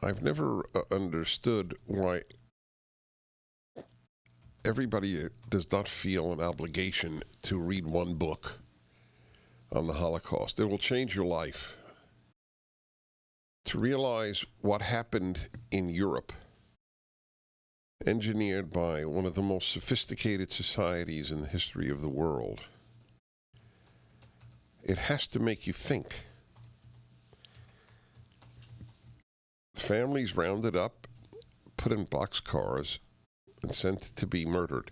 I've never understood why everybody does not feel an obligation to read one book on the Holocaust. It will change your life. To realize what happened in Europe, engineered by one of the most sophisticated societies in the history of the world, it has to make you think. Families rounded up, put in boxcars, and sent to be murdered.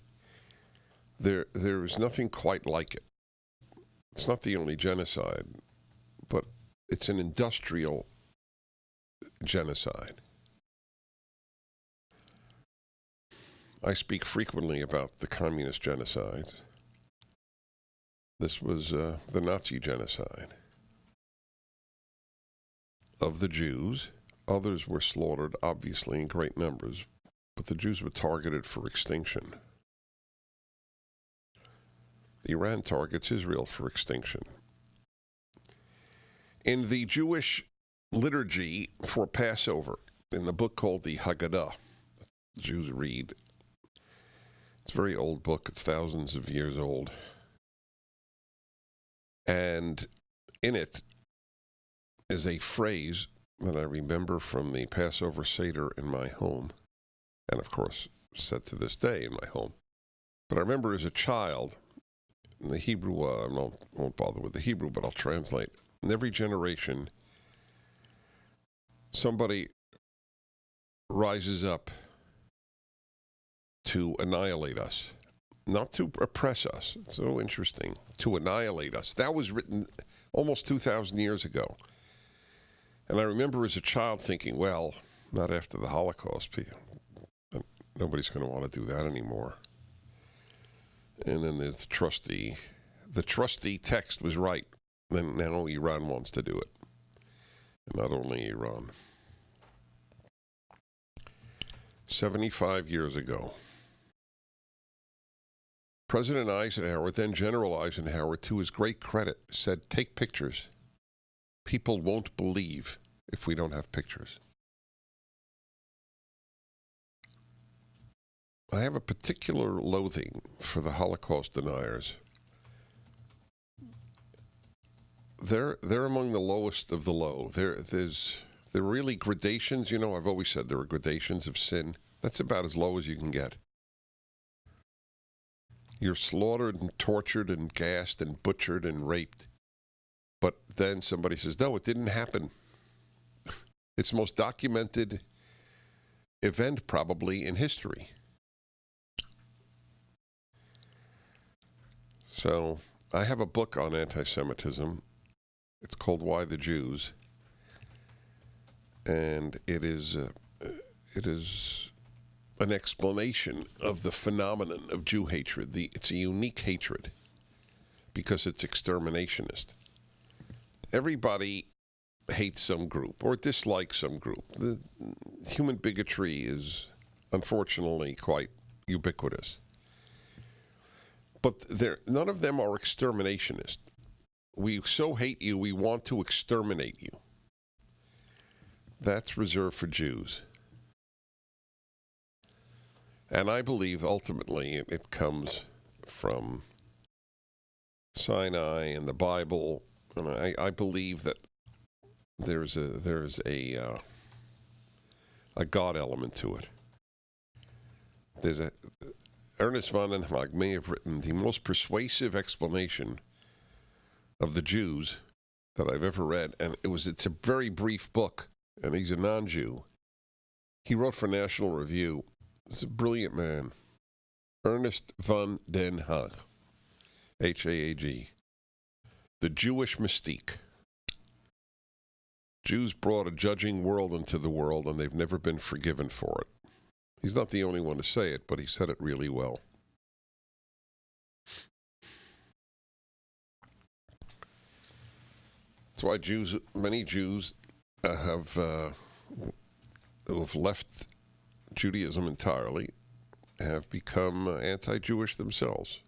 There is nothing quite like it. It's not the only genocide, but it's an industrial genocide. I speak frequently about the communist genocides. This was the Nazi genocide of the Jews. Others were slaughtered, obviously, in great numbers, but the Jews were targeted for extinction. Iran targets Israel for extinction. In the Jewish liturgy for Passover, in the book called the Haggadah, the Jews read. It's a very old book. It's thousands of years old. And in it is a phrase that I remember from the Passover Seder in my home, and of course said to this day in my home. But I remember as a child, in the Hebrew, I won't bother with the Hebrew, but I'll translate. In every generation, somebody rises up to annihilate us, not to oppress us. It's so interesting. To annihilate us. That was written almost 2,000 years ago. And I remember as a child thinking, well, not after the Holocaust. Nobody's going to want to do that anymore. And then there's the trustee. The trustee text was right. And now Iran wants to do it. And not only Iran. 75 years ago, President Eisenhower, then General Eisenhower, to his great credit, said, take pictures. People won't believe if we don't have pictures. I have a particular loathing for the Holocaust deniers. They're among the lowest of the low. There are really gradations. You know, I've always said there are gradations of sin. That's about as low as you can get. You're slaughtered and tortured and gassed and butchered and raped. But then somebody says, no, it didn't happen. It's the most documented event probably in history. So I have a book on anti-Semitism. It's called Why the Jews? And it is an explanation of the phenomenon of Jew hatred. It's a unique hatred because it's exterminationist. Everybody hates some group or dislikes some group. The human bigotry is unfortunately quite ubiquitous. But none of them are exterminationist. We so hate you, we want to exterminate you. That's reserved for Jews. And I believe ultimately it comes from Sinai and the Bible. And I believe that there's a God element to it. Ernest von Enhag may have written the most persuasive explanation of the Jews that I've ever read, and it's a very brief book, and he's a non-Jew. He wrote for National Review. He's a brilliant man. Ernest von den Haag, H-A-A-G. The Jewish Mystique. Jews brought a judging world into the world, and they've never been forgiven for it. He's not the only one to say it, but he said it really well. That's why many Jews who have left Judaism entirely have become anti-Jewish themselves.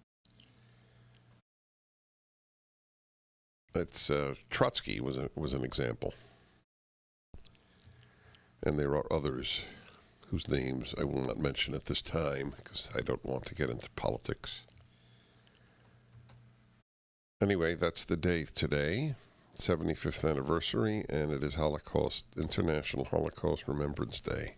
Trotsky was an example. And there are others whose names I will not mention at this time because I don't want to get into politics. Anyway, that's the day today, 75th anniversary, and it is International Holocaust Remembrance Day.